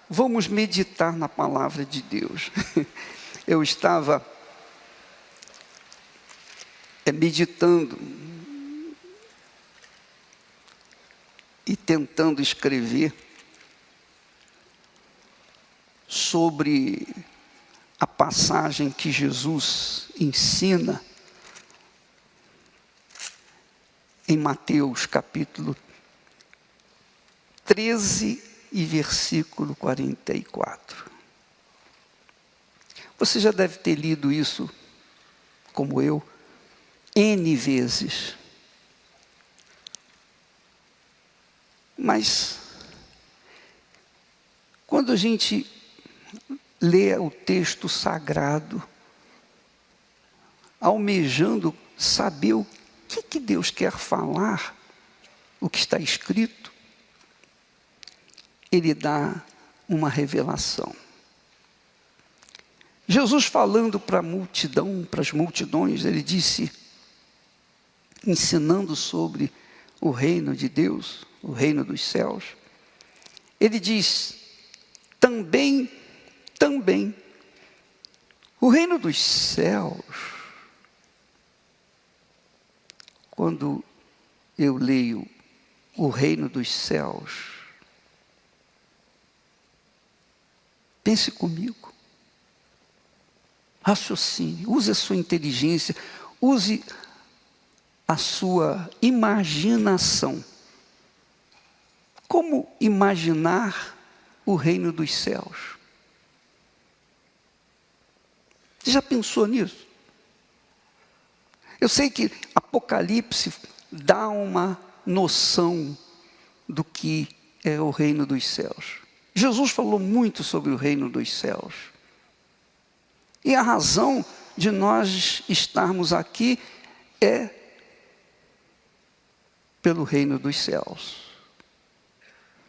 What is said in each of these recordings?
Vamos meditar na palavra de Deus. Eu estava meditando e tentando escrever sobre a passagem que Jesus ensina em Mateus capítulo 13 e versículo 44. Você já deve ter lido isso, como eu, N vezes. Mas, quando a gente lê o texto sagrado, almejando saber o que Deus quer falar, o que está escrito, Ele dá uma revelação. Jesus falando para a multidão, para as multidões, Ele disse, ensinando sobre o reino de Deus, o reino dos céus, Ele diz, também, o reino dos céus, quando eu leio o reino dos céus, pense comigo, raciocine, use a sua inteligência, use a sua imaginação. Como imaginar o reino dos céus? Você já pensou nisso? Eu sei que Apocalipse dá uma noção do que é o reino dos céus. Jesus falou muito sobre o reino dos céus. E a razão de nós estarmos aqui é pelo reino dos céus.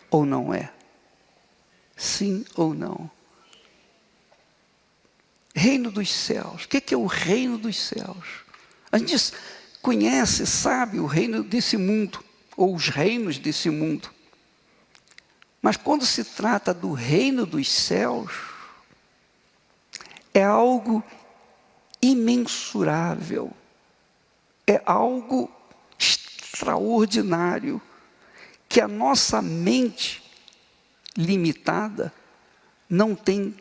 Ou não é? Sim ou não? Reino dos céus. O que é o reino dos céus? A gente conhece, sabe o reino desse mundo, ou os reinos desse mundo. Mas quando se trata do reino dos céus, é algo imensurável, é algo extraordinário, que a nossa mente limitada não tem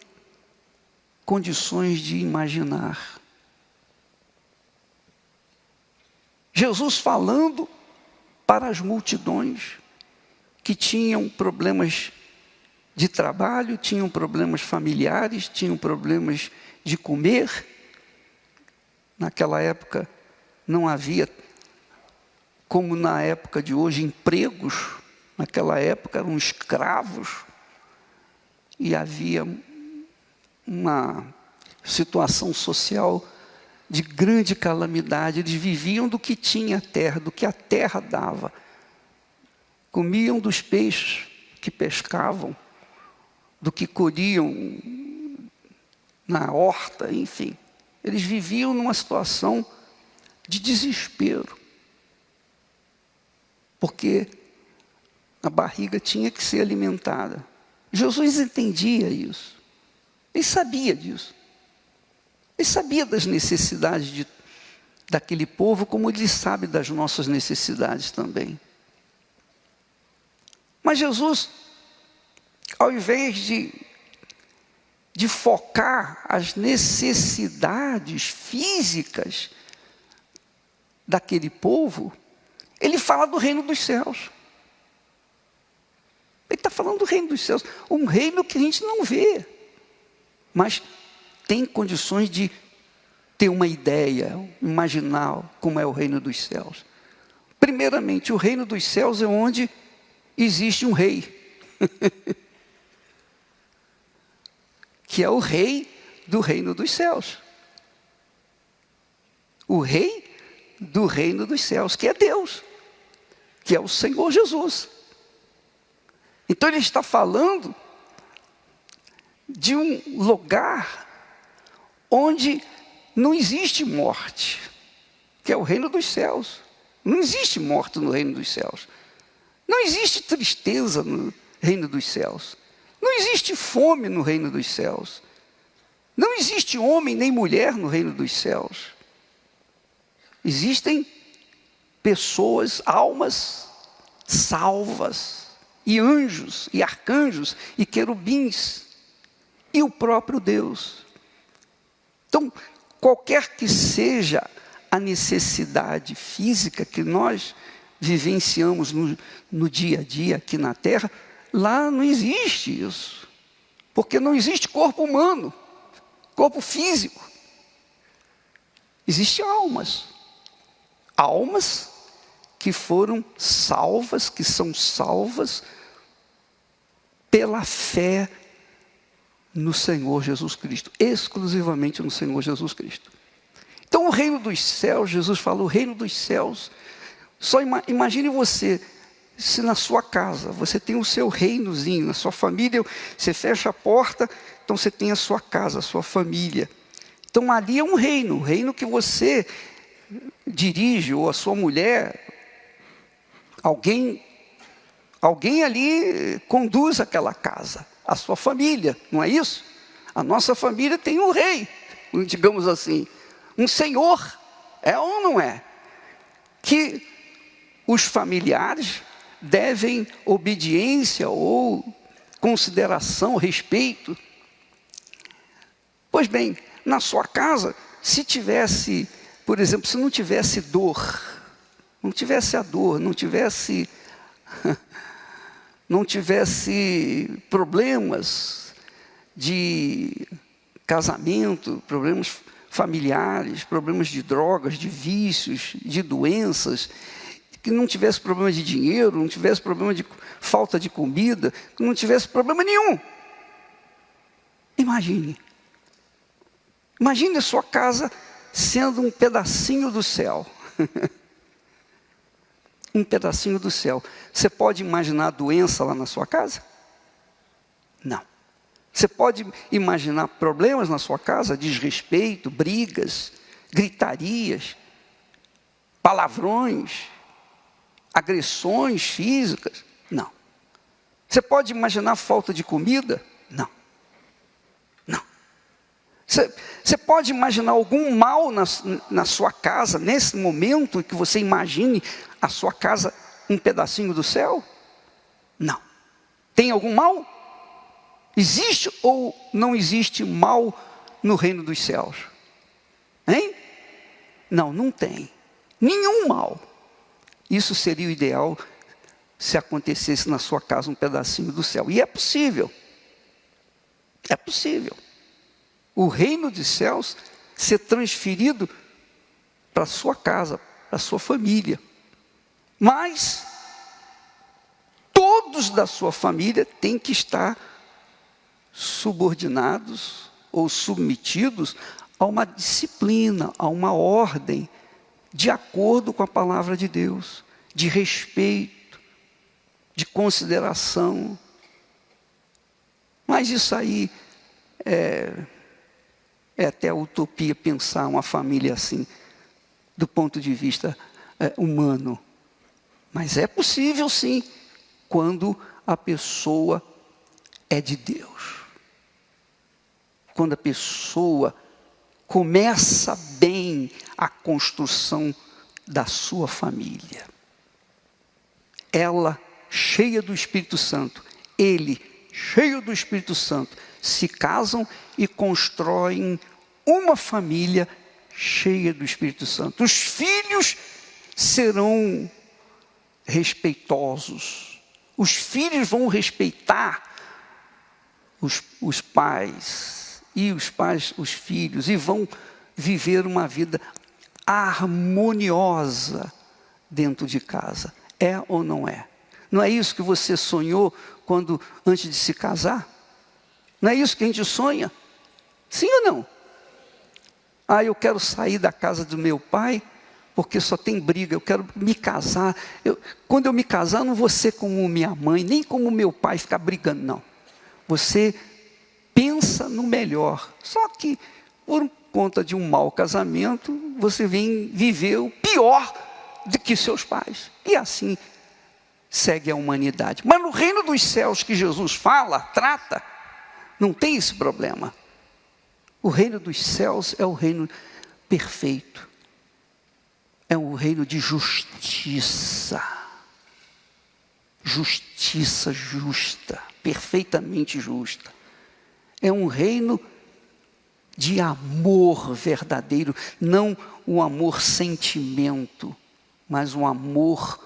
condições de imaginar. Jesus falando para as multidões que tinham problemas de trabalho, tinham problemas familiares, tinham problemas de comer. Naquela época não havia, como na época de hoje, empregos. Naquela época eram escravos. E havia uma situação social de grande calamidade. Eles viviam do que tinha a terra, do que a terra dava. Comiam dos peixes que pescavam, do que colhiam na horta, enfim. Eles viviam numa situação de desespero. Porque a barriga tinha que ser alimentada. Jesus entendia isso. Ele sabia disso. Ele sabia das necessidades daquele povo, como ele sabe das nossas necessidades também. Mas Jesus, ao invés de focar as necessidades físicas daquele povo, ele fala do reino dos céus. Ele está falando do reino dos céus, um reino que a gente não vê, mas tem condições de ter uma ideia, imaginar como é o reino dos céus. Primeiramente, o reino dos céus é onde existe um rei, que é o rei do reino dos céus. O rei do reino dos céus, que é Deus, que é o Senhor Jesus. Então ele está falando de um lugar onde não existe morte, que é o reino dos céus. Não existe morte no reino dos céus. Não existe tristeza no reino dos céus. Não existe fome no reino dos céus. Não existe homem nem mulher no reino dos céus. Existem pessoas, almas salvas, e anjos, e arcanjos, e querubins, e o próprio Deus. Então, qualquer que seja a necessidade física que nós vivenciamos no dia a dia aqui na Terra, lá não existe isso. Porque não existe corpo humano, corpo físico. Existem almas. Almas que foram salvas, que são salvas pela fé no Senhor Jesus Cristo, exclusivamente no Senhor Jesus Cristo. Então o reino dos céus, Jesus falou, o reino dos céus, só imagine você, se na sua casa, você tem o seu reinozinho, na sua família, você fecha a porta, então você tem a sua casa, a sua família. Então ali é um reino que você dirige, ou a sua mulher, alguém ali conduz aquela casa, a sua família, não é isso? A nossa família tem um rei, digamos assim, um senhor, é ou não é? Que os familiares devem obediência ou consideração, respeito. Pois bem, na sua casa, se tivesse, por exemplo, se não tivesse dor, não tivesse a dor, não tivesse problemas de casamento, problemas familiares, problemas de drogas, de vícios, de doenças, que não tivesse problema de dinheiro, não tivesse problema de falta de comida, que não tivesse problema nenhum. Imagine a sua casa sendo um pedacinho do céu. Um pedacinho do céu. Você pode imaginar a doença lá na sua casa? Não. Você pode imaginar problemas na sua casa, desrespeito, brigas, gritarias, palavrões, agressões físicas? Não. Você pode imaginar falta de comida? Não. Não. Você pode imaginar algum mal na sua casa, nesse momento em que você imagine a sua casa um pedacinho do céu? Não. Tem algum mal? Existe ou não existe mal no reino dos céus? Hein? Não, não tem. Nenhum mal. Isso seria o ideal se acontecesse na sua casa um pedacinho do céu. E é possível. É possível. O reino dos céus ser transferido para a sua casa, para a sua família. Mas todos da sua família têm que estar subordinados ou submetidos a uma disciplina, a uma ordem, de acordo com a palavra de Deus, de respeito, de consideração. Mas isso aí é até utopia pensar uma família assim, do ponto de vista humano. Mas é possível sim, quando a pessoa é de Deus. Quando a pessoa começa bem a construção da sua família. Ela, cheia do Espírito Santo, ele, cheio do Espírito Santo, se casam e constroem uma família cheia do Espírito Santo. Os filhos serão respeitosos. Os filhos vão respeitar os pais, e os pais, os filhos, e vão viver uma vida harmoniosa dentro de casa. É ou não é? Não é isso que você sonhou antes de se casar? Não é isso que a gente sonha? Sim ou não? Eu quero sair da casa do meu pai, porque só tem briga, eu quero me casar. Quando eu me casar, eu não vou ser como minha mãe, nem como meu pai, ficar brigando, não. Você pensa no melhor, só que por conta de um mau casamento, você vem viver o pior do que seus pais. E assim segue a humanidade. Mas no reino dos céus que Jesus fala, trata, não tem esse problema. O reino dos céus é o reino perfeito. É um reino de justiça. Justiça justa, perfeitamente justa. É um reino de amor verdadeiro, não um amor sentimento, mas um amor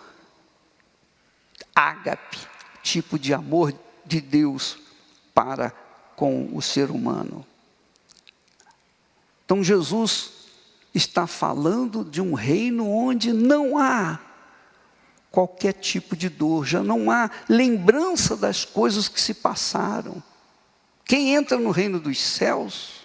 ágape, tipo de amor de Deus para com o ser humano. Então Jesus está falando de um reino onde não há qualquer tipo de dor, já não há lembrança das coisas que se passaram. Quem entra no reino dos céus,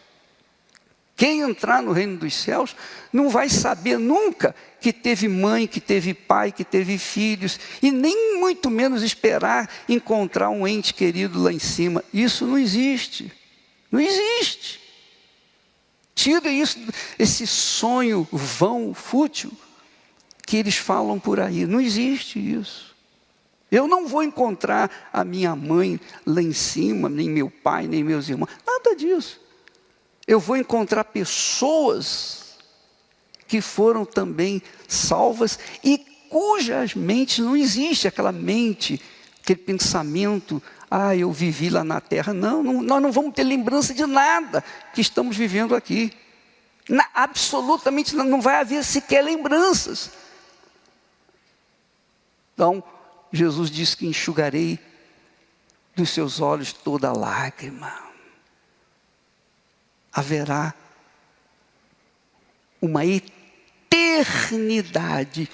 quem entrar no reino dos céus, não vai saber nunca que teve mãe, que teve pai, que teve filhos, e nem muito menos esperar encontrar um ente querido lá em cima. Isso não existe. Não existe. Tira isso, esse sonho vão, fútil, que eles falam por aí. Não existe isso. Eu não vou encontrar a minha mãe lá em cima, nem meu pai, nem meus irmãos. Nada disso. Eu vou encontrar pessoas que foram também salvas e cujas mentes não existe aquela mente, aquele pensamento, eu vivi lá na terra. Não, nós não vamos ter lembrança de nada que estamos vivendo aqui. Absolutamente não vai haver sequer lembranças. Então, Jesus disse que enxugarei dos seus olhos toda lágrima. Haverá uma eternidade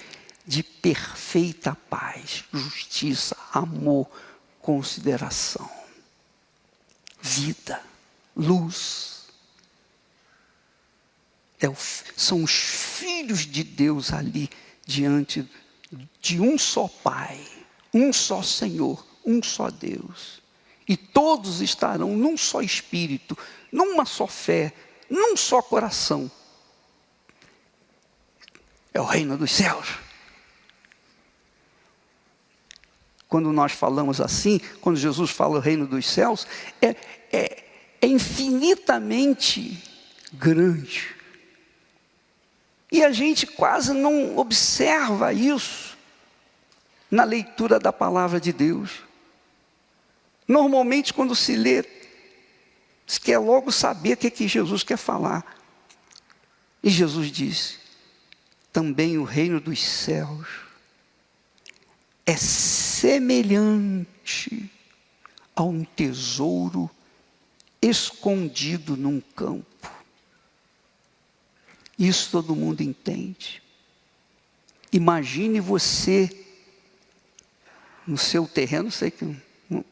de perfeita paz, justiça, amor, consideração, vida, luz. São os filhos de Deus ali diante de um só Pai, um só Senhor, um só Deus. E todos estarão num só Espírito, numa só fé, num só coração. É o reino dos céus. Quando nós falamos assim, quando Jesus fala o reino dos céus, é infinitamente grande. E a gente quase não observa isso na leitura da palavra de Deus. Normalmente, quando se lê, se quer logo saber o que Jesus quer falar. E Jesus disse, também o reino dos céus é semelhante a um tesouro escondido num campo. Isso todo mundo entende. Imagine você no seu terreno, sei que o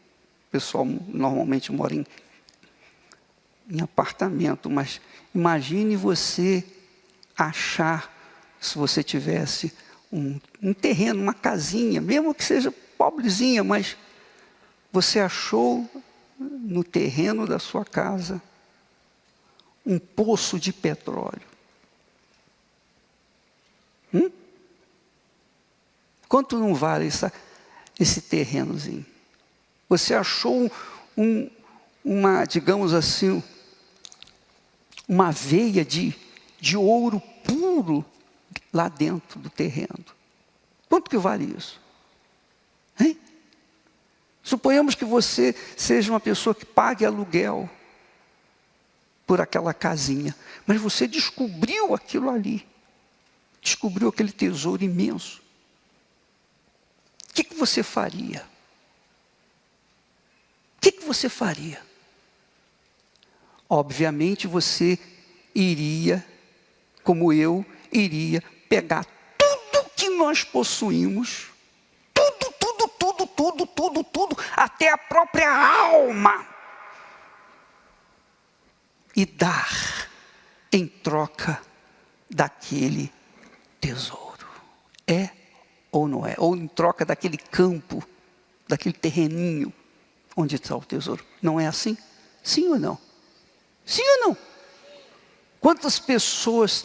pessoal normalmente mora em apartamento, mas imagine você achar, se você tivesse um terreno, uma casinha, mesmo que seja pobrezinha, mas você achou no terreno da sua casa um poço de petróleo. Quanto não vale esse terrenozinho? Você achou digamos assim, uma veia de ouro puro lá dentro do terreno. Quanto que vale isso? Hein? Suponhamos que você seja uma pessoa que pague aluguel por aquela casinha, mas você descobriu aquilo ali, descobriu aquele tesouro imenso. O que você faria? O que você faria? Obviamente você iria, como eu, iria pegar tudo que nós possuímos, tudo, até a própria alma, e dar em troca daquele tesouro. É ou não é? Ou em troca daquele campo, daquele terreninho onde está o tesouro. Não é assim? Sim ou não? Sim ou não? Quantas pessoas,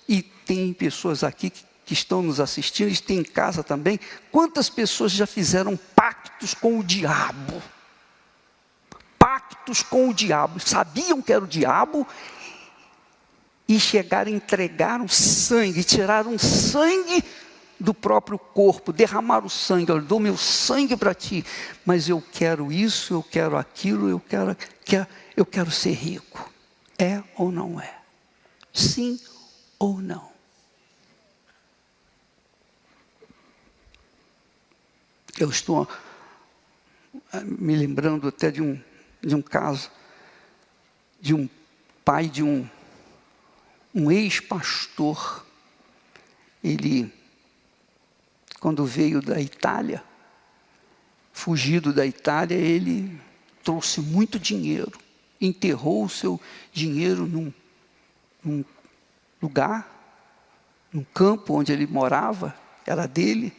e tem pessoas aqui que estão nos assistindo, e tem em casa também, quantas pessoas já fizeram pactos com o diabo? Pactos com o diabo, sabiam que era o diabo, e chegaram, entregaram sangue, tiraram sangue do próprio corpo, derramaram o sangue, eu dou meu sangue para ti, mas eu quero isso, eu quero aquilo, eu quero ser rico. É ou não é? Sim ou não? Eu estou me lembrando até de um caso, de um pai de um ex-pastor. Ele, quando veio da Itália, fugido da Itália, ele trouxe muito dinheiro, enterrou o seu dinheiro num lugar, num campo onde ele morava, era dele,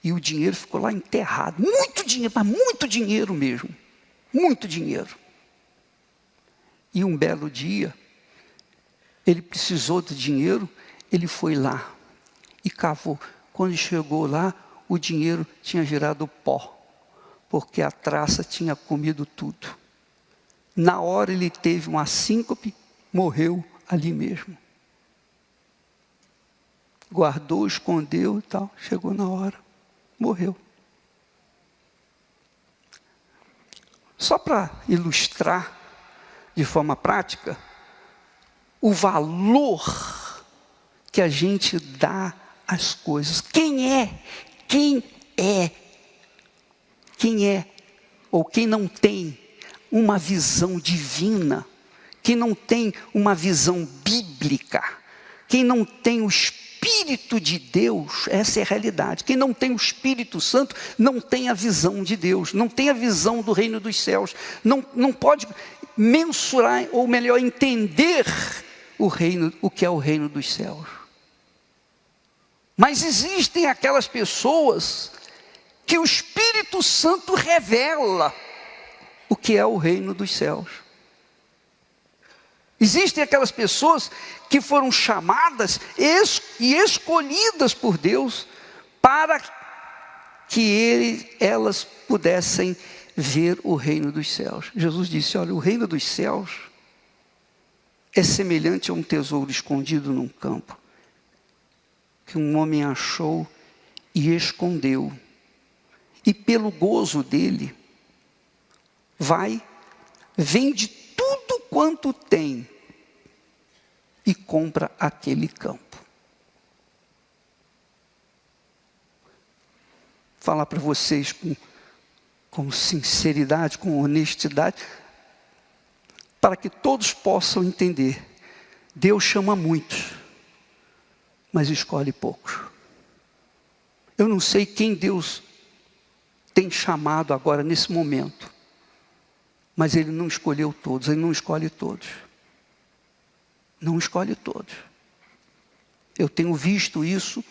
e o dinheiro ficou lá enterrado. Muito dinheiro, mas muito dinheiro mesmo. Muito dinheiro. E um belo dia, ele precisou de dinheiro, ele foi lá e cavou. Quando chegou lá, o dinheiro tinha virado pó, porque a traça tinha comido tudo. Na hora ele teve uma síncope, morreu ali mesmo. Guardou, escondeu e tal, chegou na hora. Morreu. Só para ilustrar de forma prática o valor que a gente dá às coisas. Quem é, ou quem não tem uma visão divina, quem não tem uma visão bíblica, quem não tem o Espírito de Deus, essa é a realidade. Quem não tem o Espírito Santo, não tem a visão de Deus, não tem a visão do reino dos céus, não pode mensurar, ou melhor, entender o que é o reino dos céus. Mas existem aquelas pessoas que o Espírito Santo revela o que é o reino dos céus. Existem aquelas pessoas que foram chamadas e escolhidas por Deus para que elas pudessem ver o reino dos céus. Jesus disse, olha, o reino dos céus é semelhante a um tesouro escondido num campo, que um homem achou e escondeu. E pelo gozo dele, vende tudo quanto tem e compra aquele campo. Falar para vocês com sinceridade, com honestidade, para que todos possam entender. Deus chama muitos, mas escolhe poucos. Eu não sei quem Deus tem chamado agora nesse momento, mas Ele não escolheu todos, Ele não escolhe todos. Não escolhe todos. Eu tenho visto isso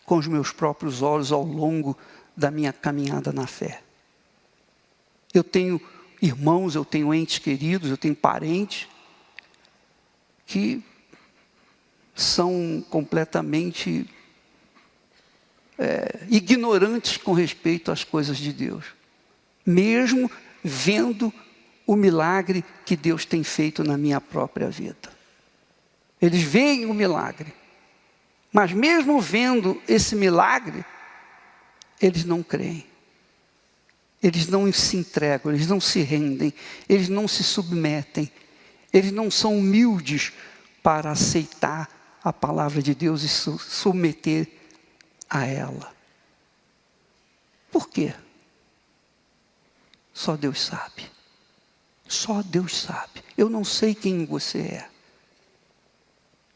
com os meus próprios olhos ao longo da minha caminhada na fé. Eu tenho irmãos, eu tenho entes queridos, eu tenho parentes que são completamente ignorantes com respeito às coisas de Deus, mesmo vendo o milagre que Deus tem feito na minha própria vida. Eles veem o milagre, mas mesmo vendo esse milagre, eles não creem. Eles não se entregam, eles não se rendem, eles não se submetem, eles não são humildes para aceitar a palavra de Deus e se submeter a ela. Por quê? Só Deus sabe. Só Deus sabe. Eu não sei quem você é.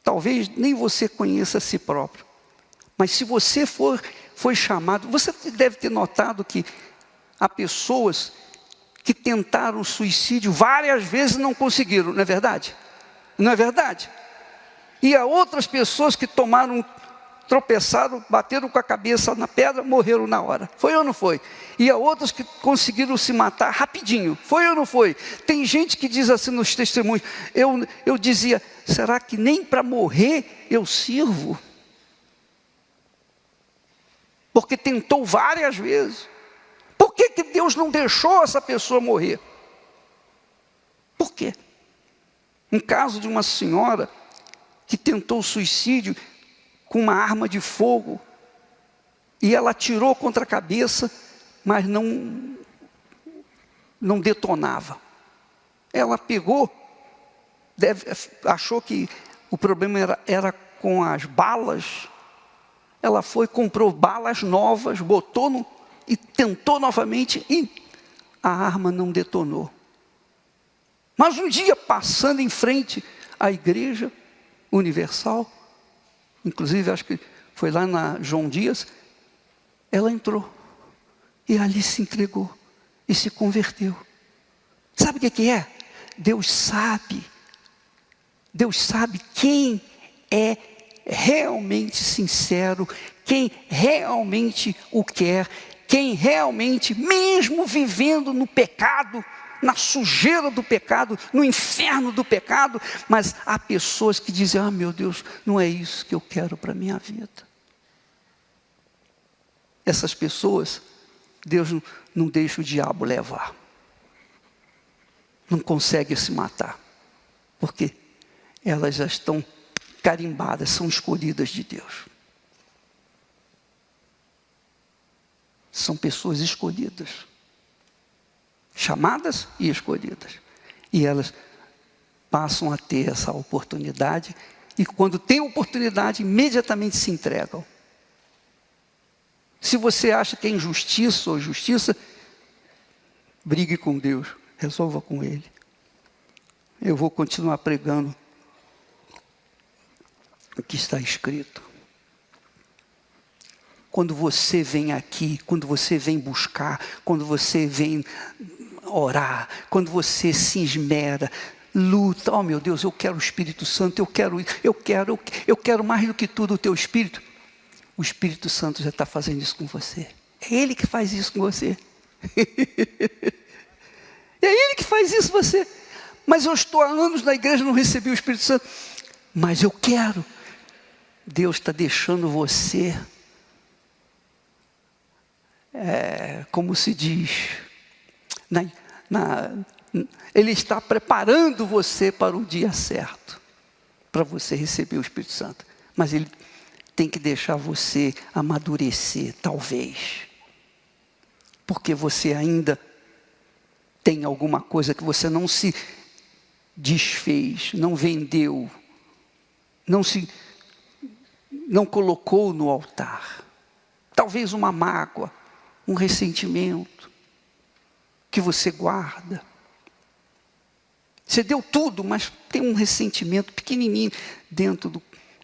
Talvez nem você conheça a si próprio. Mas se você foi chamado, você deve ter notado que há pessoas que tentaram suicídio várias vezes e não conseguiram, não é verdade? Não é verdade? E há outras pessoas que tropeçaram, bateram com a cabeça na pedra, morreram na hora. Foi ou não foi? E há outras que conseguiram se matar rapidinho. Foi ou não foi? Tem gente que diz assim nos testemunhos, eu dizia, será que nem para morrer eu sirvo? porque tentou várias vezes. Por que que Deus não deixou essa pessoa morrer? Por quê? Um caso de uma senhora que tentou suicídio com uma arma de fogo, e ela atirou contra a cabeça, mas não detonava. Ela pegou, achou que o problema era com as balas. Ela foi, comprou balas novas, botou e tentou novamente, e a arma não detonou. Mas um dia, passando em frente à Igreja Universal, inclusive acho que foi lá na João Dias, ela entrou e ali se entregou e se converteu. Sabe o que é? Deus sabe quem é realmente sincero, quem realmente o quer, quem realmente, mesmo vivendo no pecado, na sujeira do pecado, no inferno do pecado, mas há pessoas que dizem: ah, meu Deus, não é isso que eu quero para a minha vida. Essas pessoas, Deus não deixa o diabo levar. Não consegue se matar, porque elas já estão carimbadas, são escolhidas de Deus. São pessoas escolhidas, chamadas e escolhidas. E elas passam a ter essa oportunidade, e quando tem oportunidade, imediatamente se entregam. Se você acha que é injustiça ou justiça, brigue com Deus, resolva com Ele. Eu vou continuar pregando o que está escrito. Quando você vem aqui, quando você vem buscar, quando você vem orar, quando você se esmera, luta, oh meu Deus, eu quero o Espírito Santo, eu quero mais do que tudo o teu Espírito. O Espírito Santo já está fazendo isso com você. É Ele que faz isso com você. É Ele que faz isso com você. Mas eu estou há anos na igreja e não recebi o Espírito Santo. Mas eu quero. Deus está deixando você, como se diz, Ele está preparando você para o dia certo, para você receber o Espírito Santo. Mas Ele tem que deixar você amadurecer, talvez. Porque você ainda tem alguma coisa que você não se desfez, não vendeu, não colocou no altar. Talvez uma mágoa, um ressentimento que você guarda. Você deu tudo, mas tem um ressentimento pequenininho dentro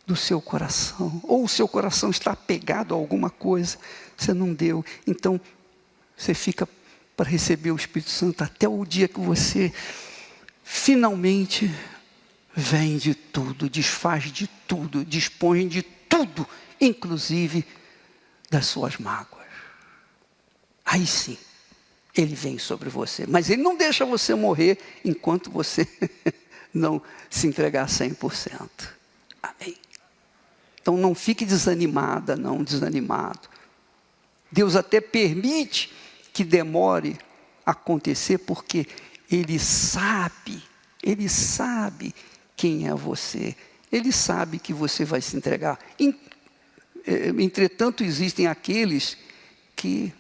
do seu coração. Ou o seu coração está apegado a alguma coisa, você não deu. Então, você fica para receber o Espírito Santo até o dia que você finalmente vende tudo, desfaz de tudo, dispõe de tudo, inclusive das suas mágoas. Aí sim, Ele vem sobre você. Mas Ele não deixa você morrer enquanto você não se entregar 100%. Amém? Então não fique desanimada, não desanimado. Deus até permite que demore a acontecer, porque Ele sabe quem é você. Ele sabe que você vai se entregar. Entretanto, existem aqueles que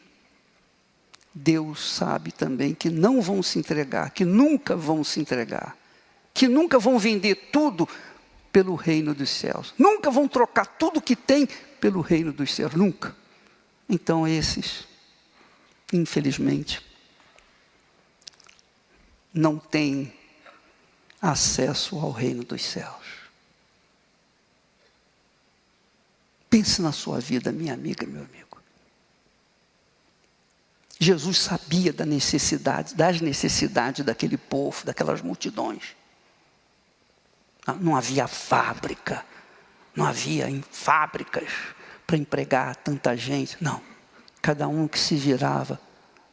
Deus sabe também que não vão se entregar, que nunca vão se entregar, que nunca vão vender tudo pelo reino dos céus, nunca vão trocar tudo que tem pelo reino dos céus, nunca. Então esses, infelizmente, não têm acesso ao reino dos céus. Pense na sua vida, minha amiga, meu amigo. Jesus sabia das necessidades daquele povo, daquelas multidões. Não havia fábrica, não havia fábricas para empregar tanta gente. Não, cada um que se virava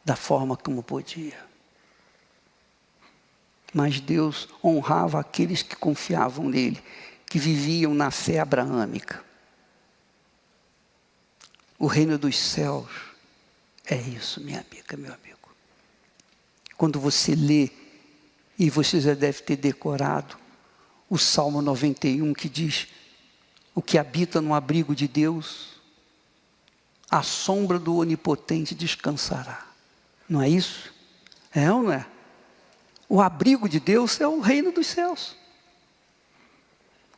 da forma como podia. Mas Deus honrava aqueles que confiavam nele, que viviam na fé abraâmica. O reino dos céus é isso, minha amiga, meu amigo. Quando você lê, e você já deve ter decorado, o Salmo 91 que diz: o que habita no abrigo de Deus, à sombra do Onipotente descansará. Não é isso? É ou não é? O abrigo de Deus é o reino dos céus.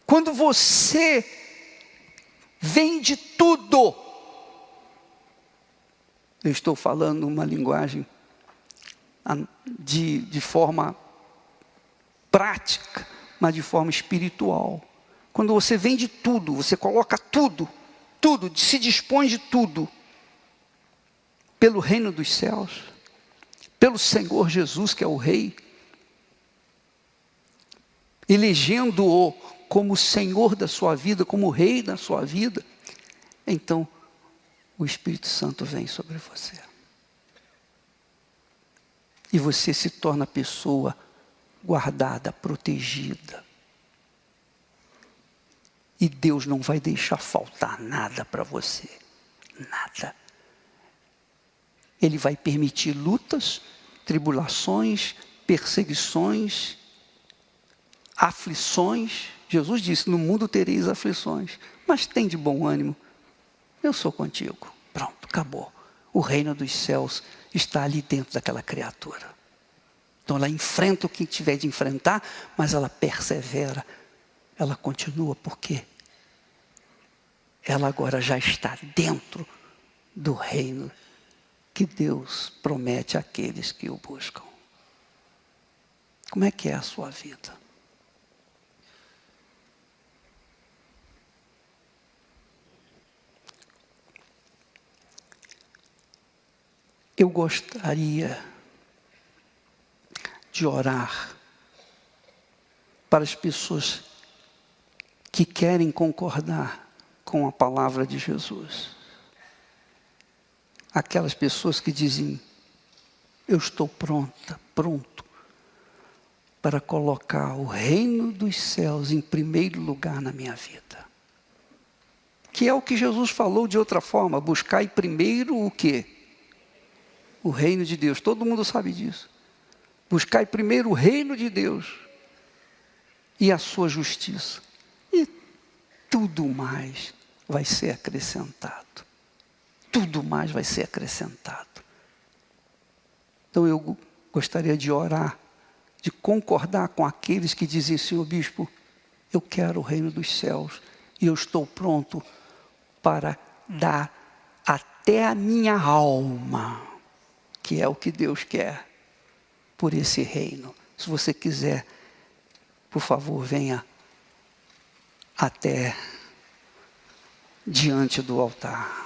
Quando você vende tudo, eu estou falando uma linguagem de forma prática, mas de forma espiritual. Quando você vende tudo, você coloca tudo, se dispõe de tudo, pelo reino dos céus, pelo Senhor Jesus, que é o Rei, elegendo-o como Senhor da sua vida, como Rei da sua vida, então o Espírito Santo vem sobre você. E você se torna pessoa guardada, protegida. E Deus não vai deixar faltar nada para você. Nada. Ele vai permitir lutas, tribulações, perseguições, aflições. Jesus disse: no mundo tereis aflições, mas tem de bom ânimo. Eu sou contigo. Pronto, acabou. O reino dos céus está ali dentro daquela criatura. Então ela enfrenta o que tiver de enfrentar, mas ela persevera. Ela continua, porque ela agora já está dentro do reino que Deus promete àqueles que o buscam. Como é que é a sua vida? Eu gostaria de orar para as pessoas que querem concordar com a palavra de Jesus. Aquelas pessoas que dizem: eu estou pronto para colocar o reino dos céus em primeiro lugar na minha vida. Que é o que Jesus falou de outra forma: buscai primeiro o quê? O reino de Deus. Todo mundo sabe disso. Buscai primeiro o reino de Deus e a sua justiça. E tudo mais vai ser acrescentado. Tudo mais vai ser acrescentado. Então eu gostaria de orar, de concordar com aqueles que dizem: Senhor Bispo, eu quero o reino dos céus e eu estou pronto para dar até a minha alma, que é o que Deus quer, por esse reino. Se você quiser, por favor, venha até diante do altar.